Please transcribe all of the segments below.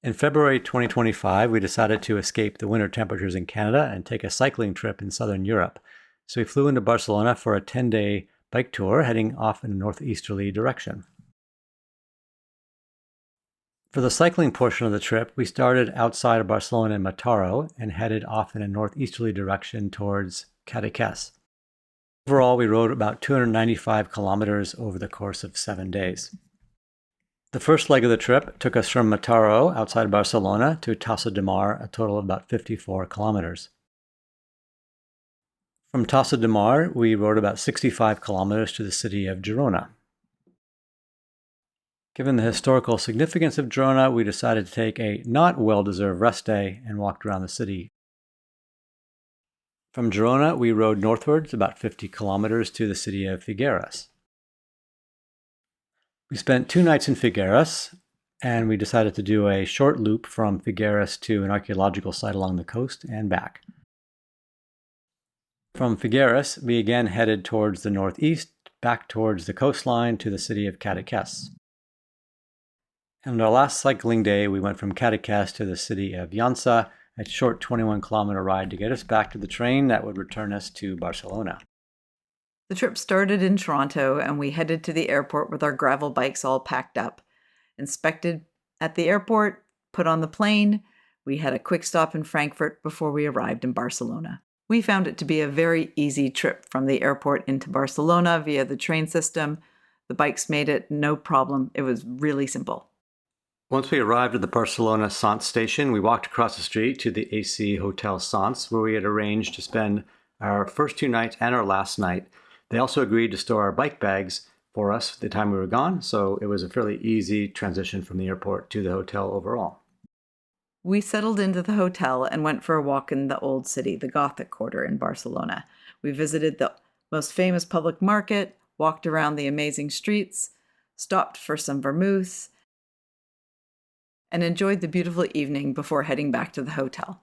In February 2025, we decided to escape the winter temperatures in Canada and take a cycling trip in southern Europe. So we flew into Barcelona for a 10-day bike tour, heading off in a northeasterly direction. For the cycling portion of the trip, we started outside of Barcelona in Mataró and headed off in a northeasterly direction towards Cadaqués. Overall, we rode about 295 kilometers over the course of 7 days. The first leg of the trip took us from Mataró, outside Barcelona, to Tossa de Mar, a total of about 54 kilometers. From Tossa de Mar, we rode about 65 kilometers to the city of Girona. Given the historical significance of Girona, we decided to take a not well-deserved rest day and walked around the city. From Girona, we rode northwards about 50 kilometers to the city of Figueres. We spent 2 nights in Figueres, and we decided to do a short loop from Figueres to an archaeological site along the coast and back. From Figueres, we again headed towards the northeast, back towards the coastline to the city of Cadaqués. And our last cycling day, we went from Cadaqués to the city of Llança, a short 21-kilometer ride to get us back to the train that would return us to Barcelona. The trip started in Toronto, and we headed to the airport with our gravel bikes all packed up. Inspected at the airport, put on the plane. We had a quick stop in Frankfurt before we arrived in Barcelona. We found it to be a very easy trip from the airport into Barcelona via the train system. The bikes made it no problem. It was really simple. Once we arrived at the Barcelona Sants station, we walked across the street to the AC Hotel Sants, where we had arranged to spend our first 2 nights and our last night. They also agreed to store our bike bags for us the time we were gone, so it was a fairly easy transition from the airport to the hotel overall. We settled into the hotel and went for a walk in the old city, the Gothic Quarter in Barcelona. We visited the most famous public market, walked around the amazing streets, stopped for some vermouth, and enjoyed the beautiful evening before heading back to the hotel.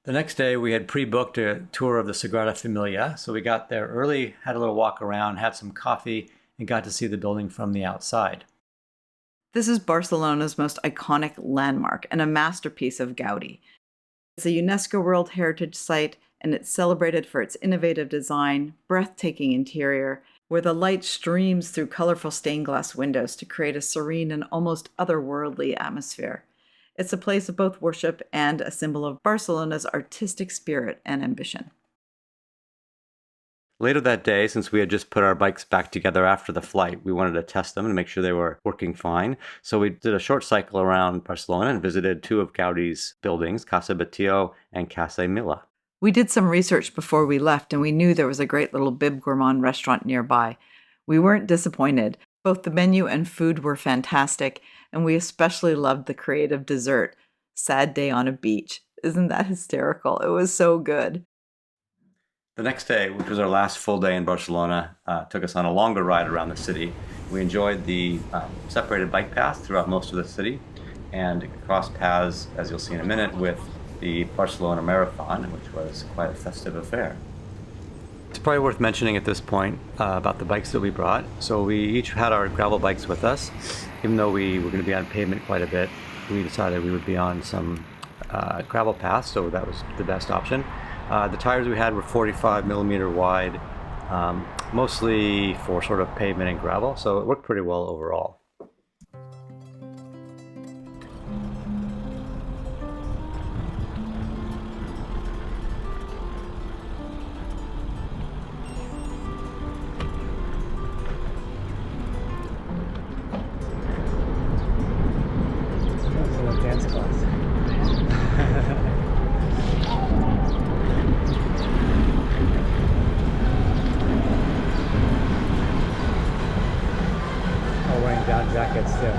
The next day, we had pre-booked a tour of the Sagrada Familia, so we got there early, had a little walk around, had some coffee, and got to see the building from the outside. This is Barcelona's most iconic landmark and a masterpiece of Gaudi. It's a UNESCO World Heritage Site, and it's celebrated for its innovative design, breathtaking interior, where the light streams through colorful stained glass windows to create a serene and almost otherworldly atmosphere. It's a place of both worship and a symbol of Barcelona's artistic spirit and ambition. Later that day, since we had just put our bikes back together after the flight, we wanted to test them and make sure they were working fine. So we did a short cycle around Barcelona and visited 2 of Gaudi's buildings, Casa Batlló and Casa Mila. We did some research before we left, and we knew there was a great little bib gourmand restaurant nearby. We weren't disappointed. Both the menu and food were fantastic, and we especially loved the creative dessert, Sad Day on a Beach. Isn't that hysterical? It was so good. The next day, which was our last full day in Barcelona, took us on a longer ride around the city. We enjoyed the separated bike paths throughout most of the city and crossed paths, as you'll see in a minute, with the Barcelona Marathon, which was quite a festive affair. It's probably worth mentioning at this point about the bikes that we brought. So we each had our gravel bikes with us. Even though we were going to be on pavement quite a bit, we decided we would be on some gravel paths, so that was the best option. The tires we had were 45 millimeter wide, mostly for sort of pavement and gravel, so it worked pretty well overall. Dance class. Wearing down jackets too.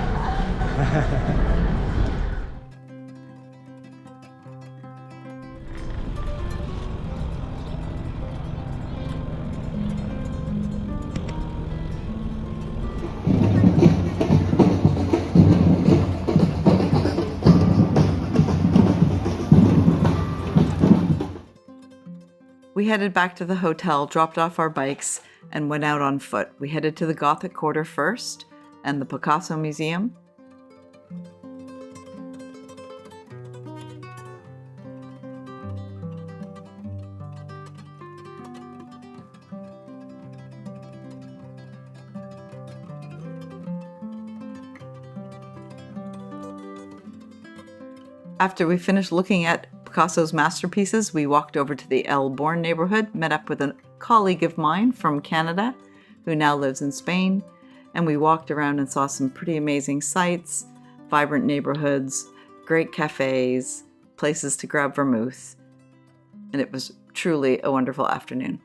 We headed back to the hotel, dropped off our bikes, and went out on foot. We headed to the Gothic Quarter first and the Picasso Museum. After we finished looking at Picasso's masterpieces, we walked over to the El Born neighborhood, met up with a colleague of mine from Canada who now lives in Spain, and we walked around and saw some pretty amazing sights, vibrant neighborhoods, great cafes, places to grab vermouth, and it was truly a wonderful afternoon.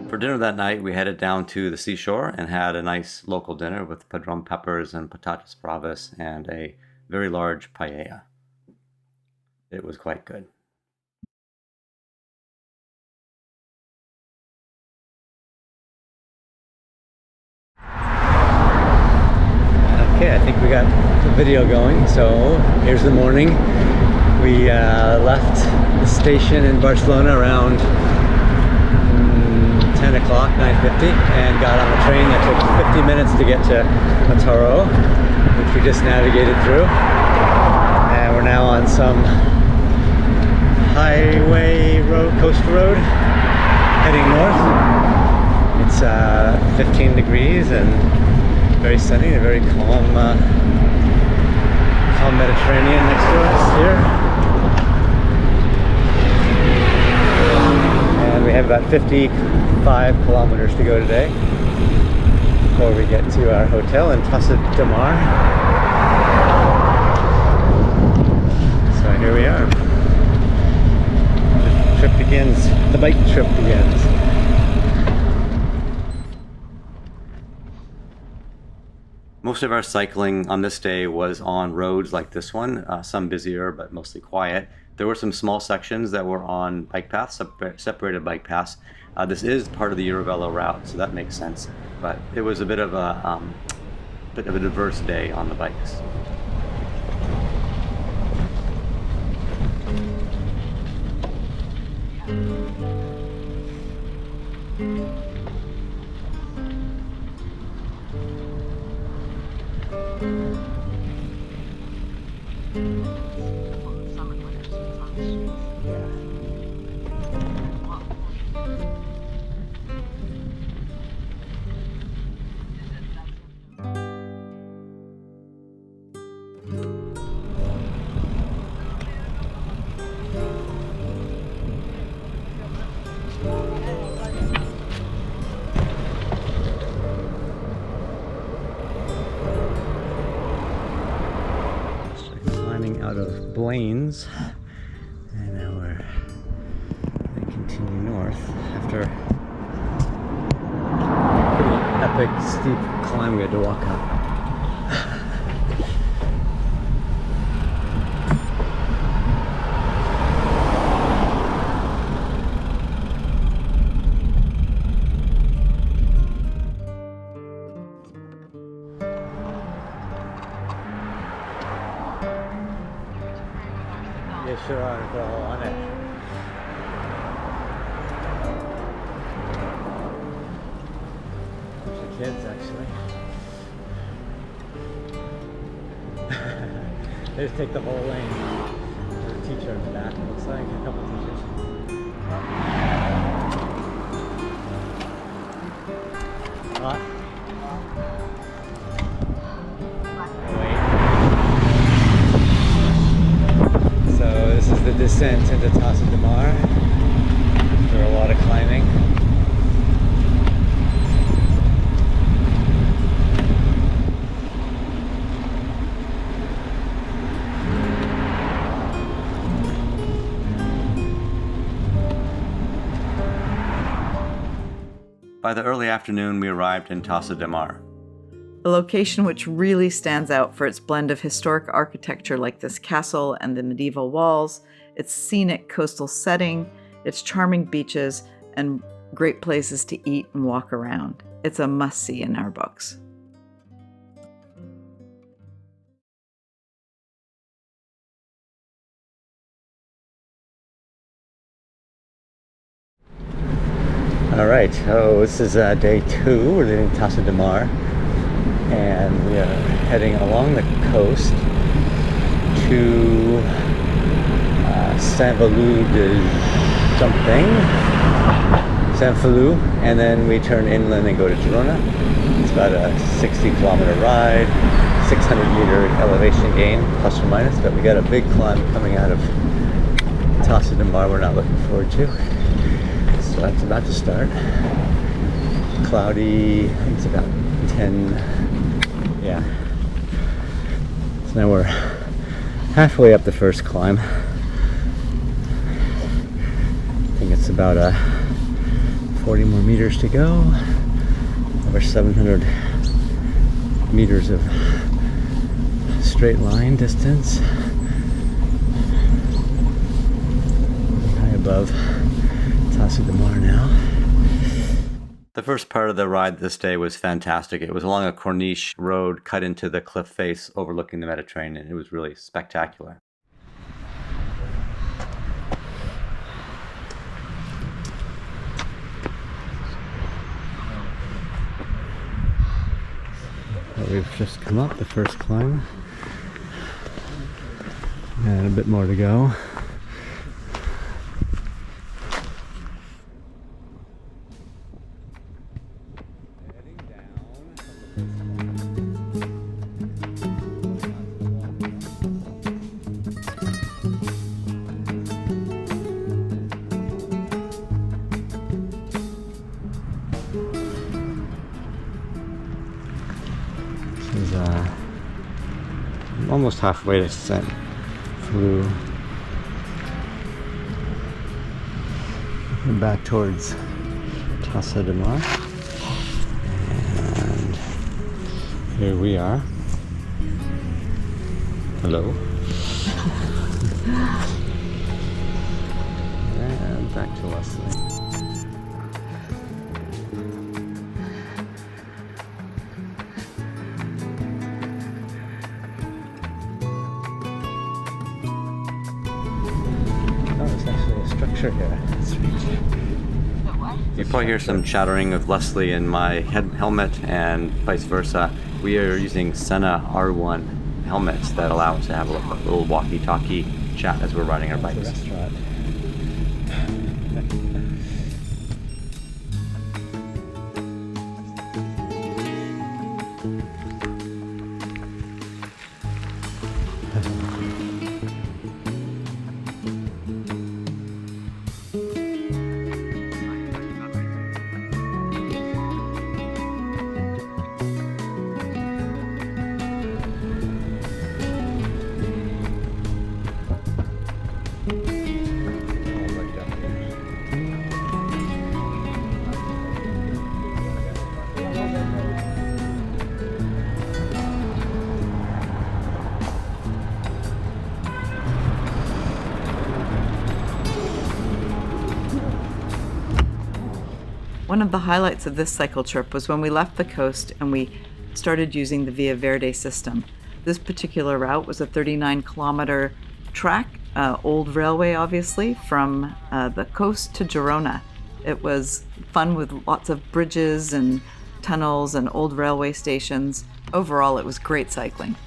For dinner that night, we headed down to the seashore and had a nice local dinner with padron peppers and patatas bravas and a very large paella. It was quite good. Okay, I think we got the video going. So here's the morning. We left the station in Barcelona around 10 o'clock, 9:50, and got on a train that took 50 minutes to get to Mataró, which we just navigated through. And we're now on some highway road, coastal road, heading north. It's 15 degrees and very sunny, a very calm Mediterranean next to us here. And we have about 55 kilometers to go today before we get to our hotel in Tossa de Mar. So here we are. The trip begins, the bike trip begins. Most of our cycling on this day was on roads like this one, some busier but mostly quiet. There were some small sections that were on bike paths, separated bike paths. This is part of the Eurovelo route, so that makes sense. But it was a bit of a diverse day on the bikes. Out of Blaines, and now we're going to continue north after a pretty epic steep climb we had to walk up. Kids, actually. They just take the whole lane. There's a teacher in the back, it looks like. A couple teachers. Hot. Wait. So this is the descent into Tossa de Mar. After a lot of climbing. By the early afternoon, we arrived in Tossa de Mar. A location which really stands out for its blend of historic architecture like this castle and the medieval walls, its scenic coastal setting, its charming beaches, and great places to eat and walk around. It's a must-see in our books. All right, so this is day 2. We're leaving Tossa de Mar, and we are heading along the coast to Saint-Valou de something, Saint-Valou, and then we turn inland and go to Girona. It's about a 60-kilometer ride, 600-meter elevation gain, plus or minus, but we got a big climb coming out of Tossa de Mar we're not looking forward to. So that's about to start. Cloudy, I think it's about 10, yeah. So now we're halfway up the first climb. I think it's about 40 more meters to go. Over 700 meters of straight line distance. High above Tossa de Mar now. The first part of the ride this day was fantastic. It was along a corniche road cut into the cliff face overlooking the Mediterranean. It was really spectacular. Well, we've just come up the first climb and a bit more to go. This is almost halfway to Saint-Valou. Looking back towards Tossa de Mar. And here we are. Hello. And back to Leslie. Structure here. You probably hear some chattering of Leslie in my helmet and vice versa. We are using Senna R1 helmets that allow us to have a little walkie-talkie chat as we're riding our bikes. One of the highlights of this cycle trip was when we left the coast and we started using the Via Verde system. This particular route was a 39-kilometer track, old railway obviously, from the coast to Girona. It was fun with lots of bridges and tunnels and old railway stations. Overall, it was great cycling.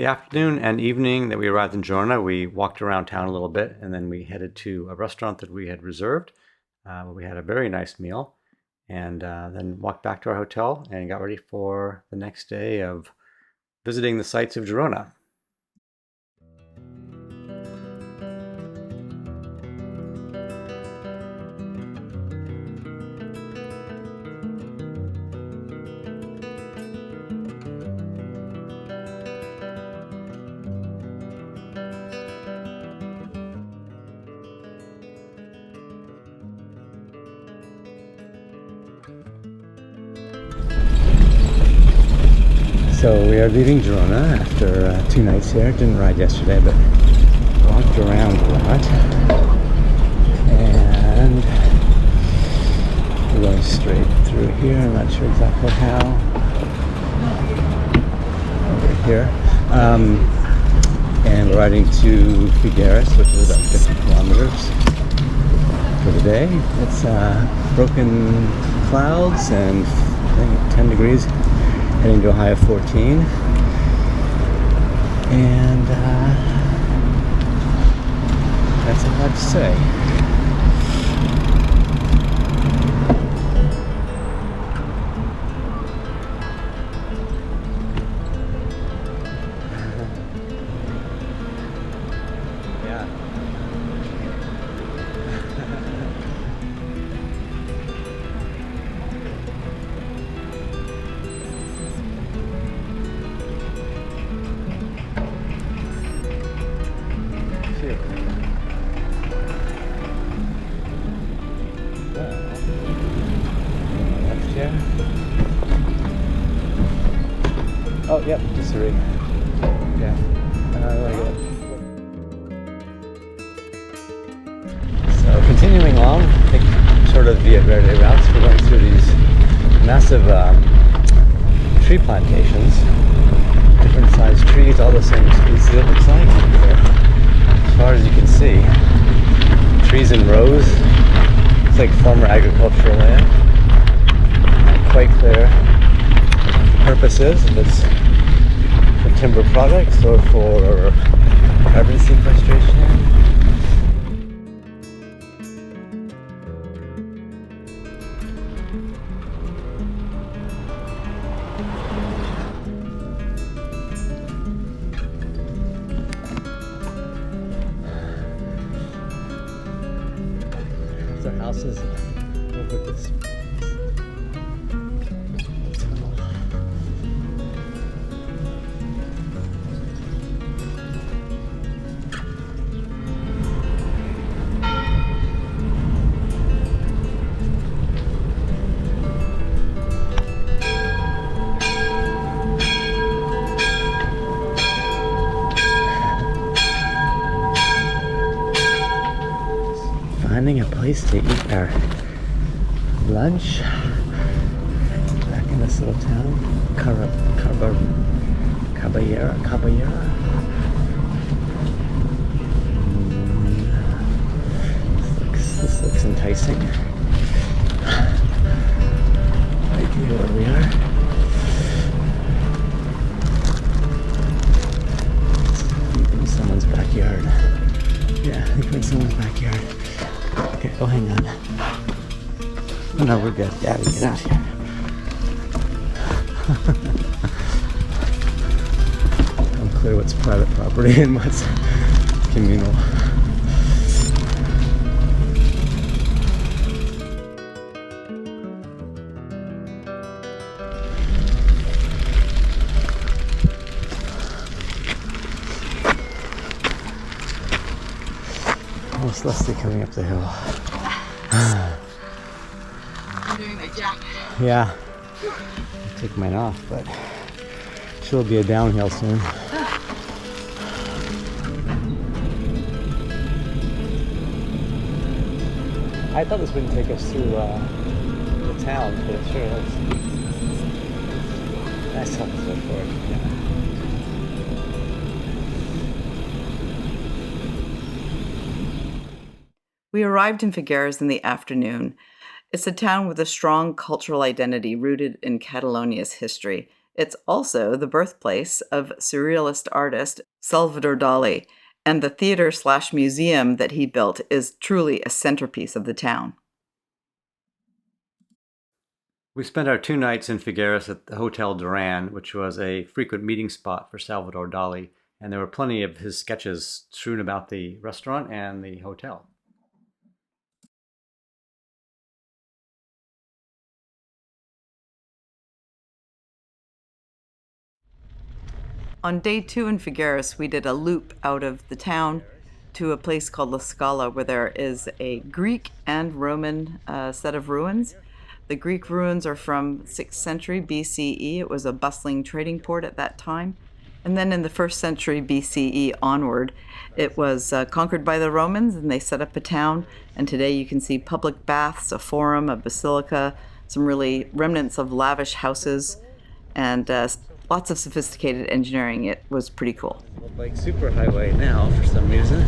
The afternoon and evening that we arrived in Girona, we walked around town a little bit, and then we headed to a restaurant that we had reserved, where we had a very nice meal, and then walked back to our hotel and got ready for the next day of visiting the sights of Girona. So we are leaving Girona after 2 nights here. Didn't ride yesterday, but walked around a lot. And we're going straight through here. I'm not sure exactly how. Over here. And we're riding to Figueres, which is about 50 kilometers for the day. It's broken clouds and I think 10 degrees. Heading to a high of 14, and that's all I have to say. Yeah. Oh, yep, just a rig. Yeah. So continuing along, I think sort of Via Verde routes, we're going through these massive tree plantations. Different sized trees, all the same species it looks like. As far as you can see, trees in rows. It's like former agricultural land. Not quite clear purposes, if it's for timber products or for carbon sequestration. There's our houses over this. Finding a place to eat our lunch back in this little town, Caballera. This looks enticing. Right here where we are. I think we're in someone's backyard. Yeah, I think we're in someone's backyard. Okay, oh, hang on. Oh, no, we're good. Yeah, we get out here. Unclear what's private property and what's communal. Almost lusty coming up the hill. I'm doing my jacket. Yeah. I'll take mine off, but she'll be a downhill soon. I thought this wouldn't take us through the town, but it sure is. Nice help so forth. Yeah. We arrived in Figueres in the afternoon. It's a town with a strong cultural identity rooted in Catalonia's history. It's also the birthplace of surrealist artist Salvador Dali, and the theater/museum that he built is truly a centerpiece of the town. We spent our 2 nights in Figueres at the Hotel Duran, which was a frequent meeting spot for Salvador Dali, and there were plenty of his sketches strewn about the restaurant and the hotel. On day 2 in Figueres, we did a loop out of the town to a place called La Scala, where there is a Greek and Roman set of ruins. The Greek ruins are from 6th century BCE. It was a bustling trading port at that time. And then in the 1st century BCE onward, it was conquered by the Romans, and they set up a town. And today you can see public baths, a forum, a basilica, some really remnants of lavish houses, and lots of sophisticated engineering. It was pretty cool. Like superhighway now for some reason.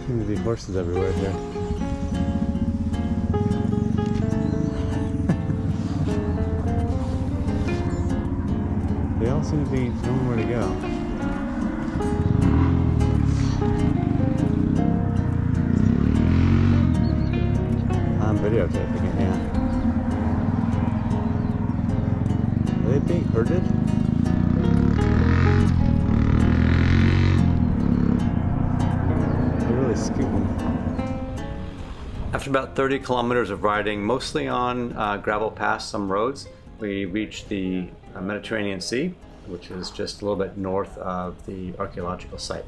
Seem to be horses everywhere here. They all seem to be knowing where to go. I'm videotaping it, yeah. Are they being herded? They're really scooting. After about 30 kilometers of riding, mostly on gravel paths, some roads, we reached the Mediterranean Sea, which is just a little bit north of the archaeological site.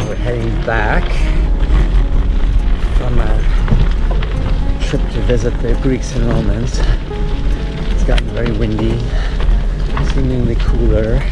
We're heading back from a trip to visit the Greeks and Romans. It's gotten very windy, seemingly cooler.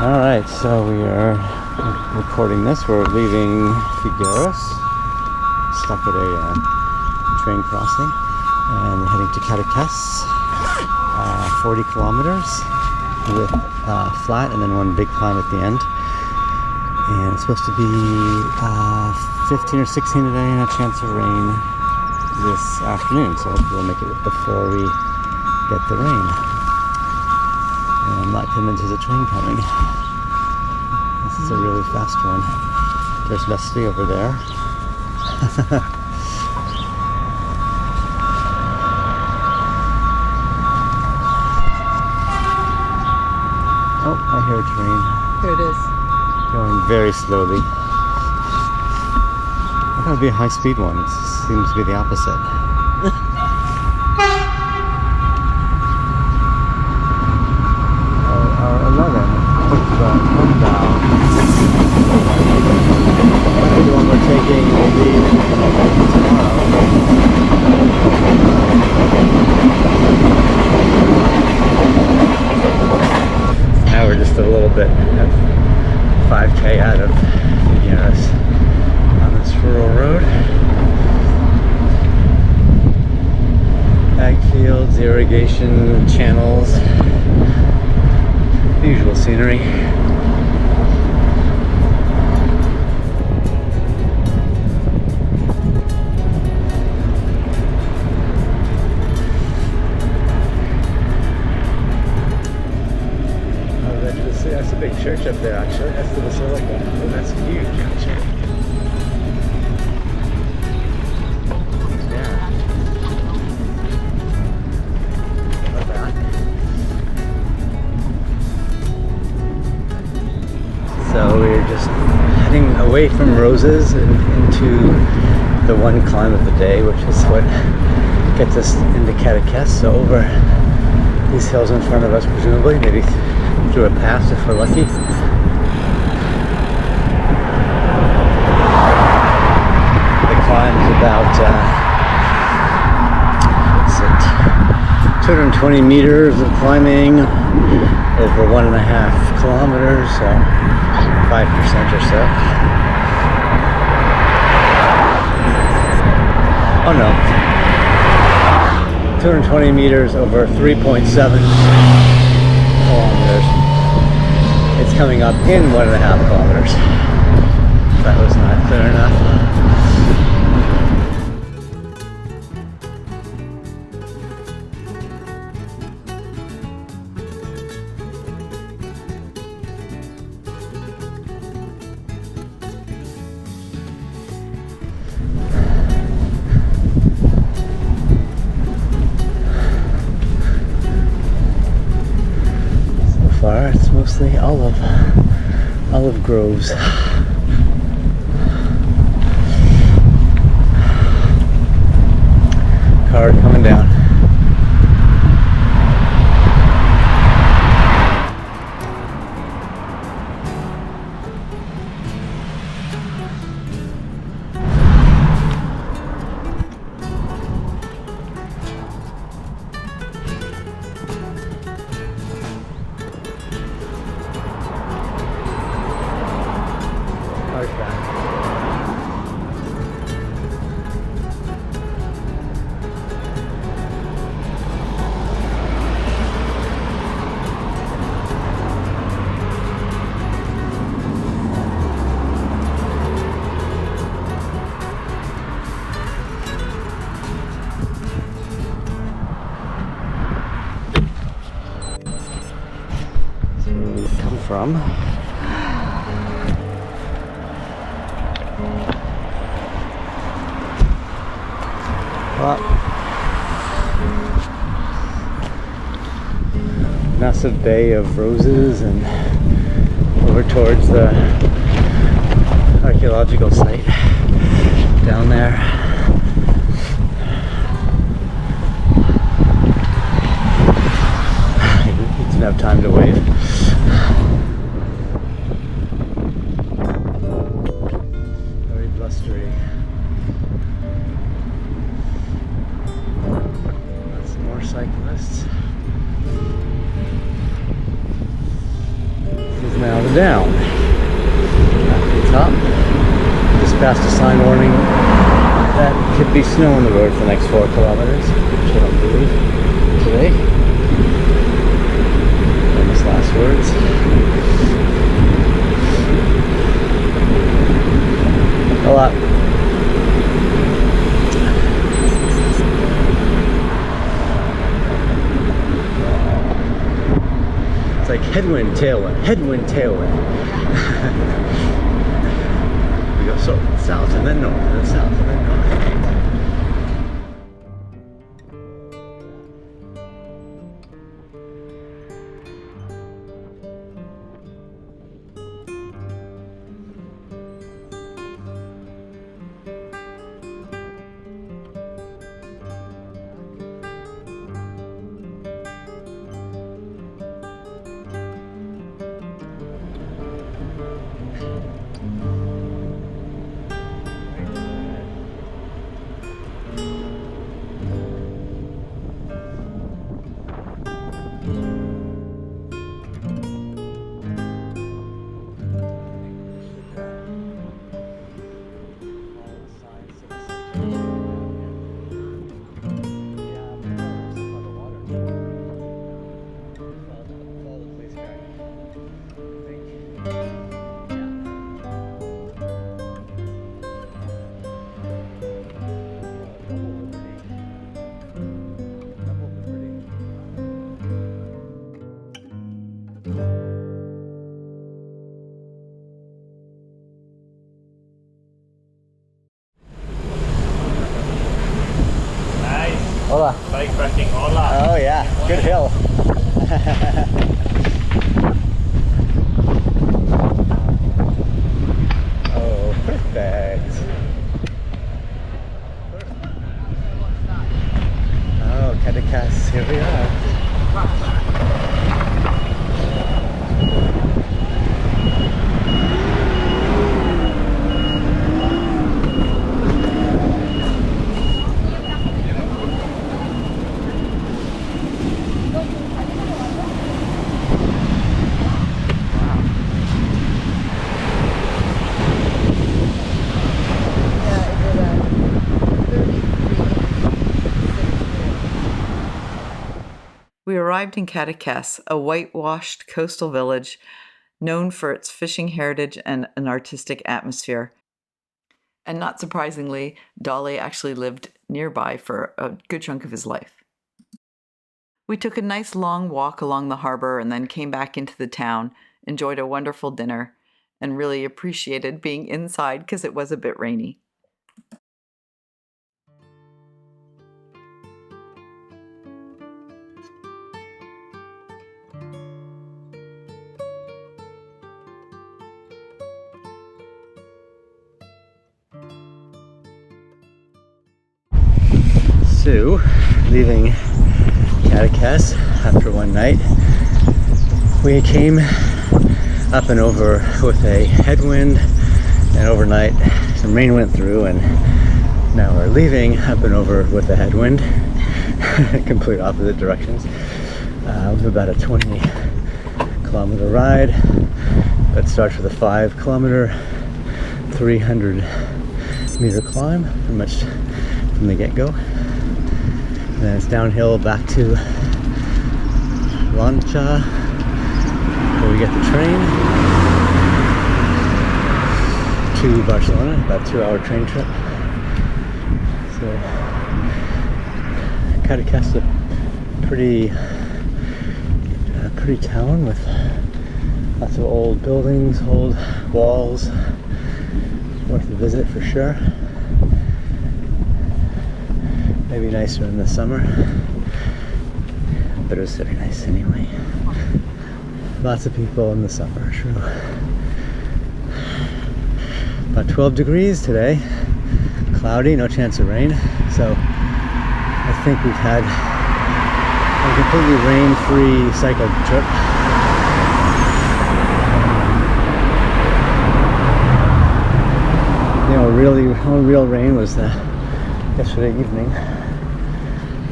Alright, so we are recording this. We're leaving Figueres, stuck at a train crossing, and we're heading to Cadaqués, 40 kilometers with flat and then one big climb at the end. And it's supposed to be 15 or 16 today and a chance of rain this afternoon, so hopefully we'll make it before we get the rain. And I'm not convinced there's a train coming. This is a really fast one. There's Leslie over there. Oh, I hear a train. Here it is. Going very slowly. That would be a high-speed one. It's seems to be the opposite. Our 11 puts the pump down. Might be the one we're taking will leave tomorrow. Now we're just a little bit of 5K out of Figueres on this rural road. Ag fields, irrigation channels, the usual scenery. That's a big church up there, actually. That's the Basilica. Oh, that's huge, actually. Yeah. Love that. So we're just heading away from Roses and into the one climb of the day, which is what gets us into Cadaqués. So over these hills in front of us, presumably, maybe through a pass if we're lucky. The climb is about 220 meters of climbing over 1.5 kilometers, so 5% or so. Oh no, 220 meters over 3.7 kilometers. It's coming up in 1.5 kilometers. That was not clear enough. It's mostly olive groves. Car coming down. From well, massive bay of roses and over towards the archaeological site down there. He doesn't have time to wait. Cyclists. This is now the down. At the top. Just passed a sign warning that could be snow on the road for the next 4 kilometers, which I don't believe today. Famous last words. A lot. Like headwind, tailwind, headwind, tailwind. We go south and then north, and then south and then north. Hola. Bikepacking, hola. Oh yeah, good hill. Oh, perfect. Oh, Cadaqués, here we are. We arrived in Cadaqués, a whitewashed coastal village known for its fishing heritage and an artistic atmosphere. And not surprisingly, Dolly actually lived nearby for a good chunk of his life. We took a nice long walk along the harbor and then came back into the town, enjoyed a wonderful dinner, and really appreciated being inside because it was a bit rainy. So, leaving Cadaqués after one night, we came up and over with a headwind, and overnight some rain went through, and now we're leaving up and over with a headwind, complete opposite directions. About a 20-kilometer ride, but starts with a 5-kilometer, 300-meter climb, pretty much from the get-go. And then it's downhill back to Lancha, where we get the train to Barcelona, about a 2-hour train trip. So Cadaqués is a pretty town with lots of old buildings, old walls. Worth a visit for sure. Maybe nicer in the summer, but it was very nice anyway. Lots of people in the summer, true. About 12 degrees today, cloudy, no chance of rain, so I think we've had a completely rain-free cycle trip. You know, only real rain was yesterday evening,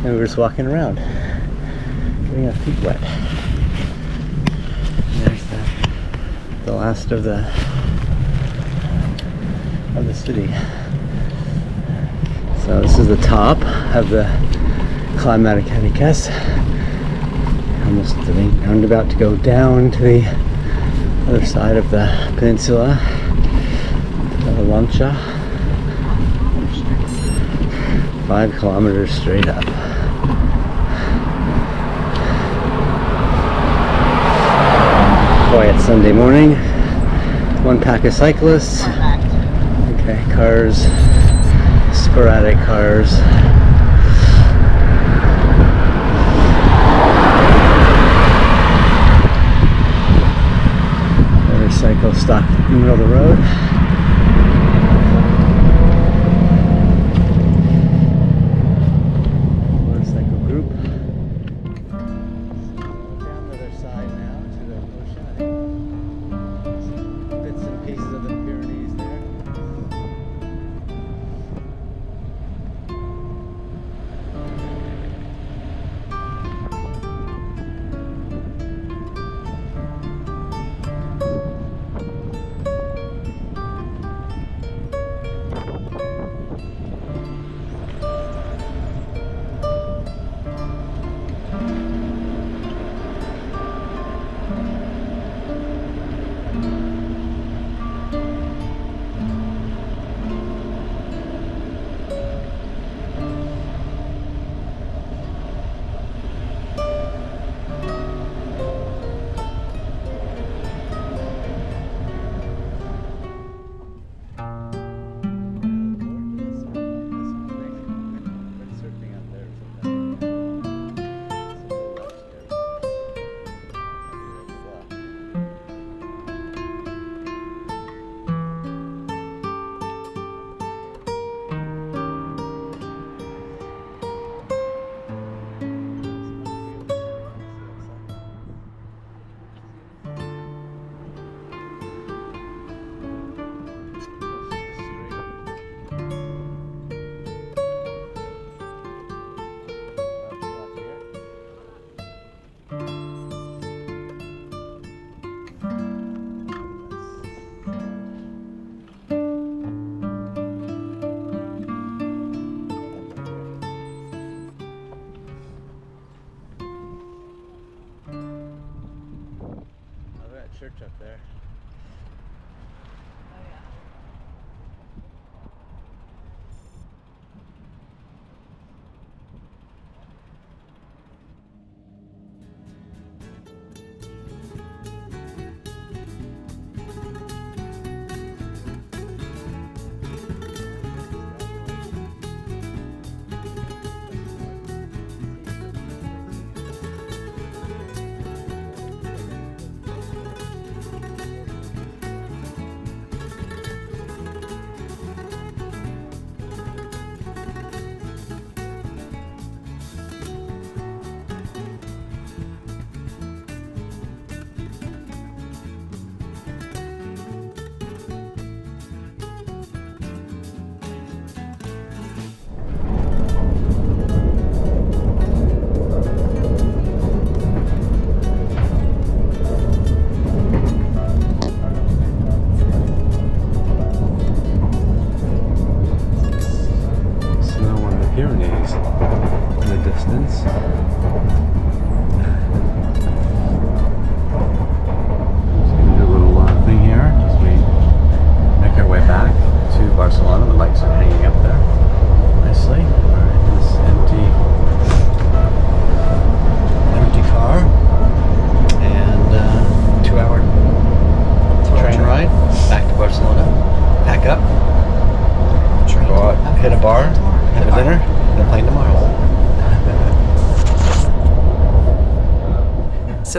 and we were just walking around, getting our feet wet. And there's the last of the city. So this is the top of the climb out of Cadeques. Almost at the main roundabout to go down to the other side of the peninsula, the Lancha. 5 kilometers straight up. Quiet Sunday morning. One pack of cyclists. Okay, cars. Sporadic cars. Motorcycle stopped in the middle of the road.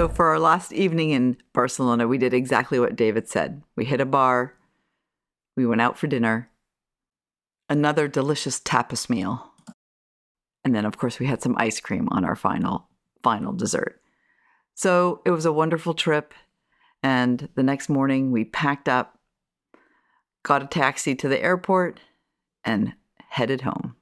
So for our last evening in Barcelona, we did exactly what David said. We hit a bar, we went out for dinner, another delicious tapas meal, and then of course we had some ice cream on our final dessert. So it was a wonderful trip, and the next morning we packed up, got a taxi to the airport, and headed home.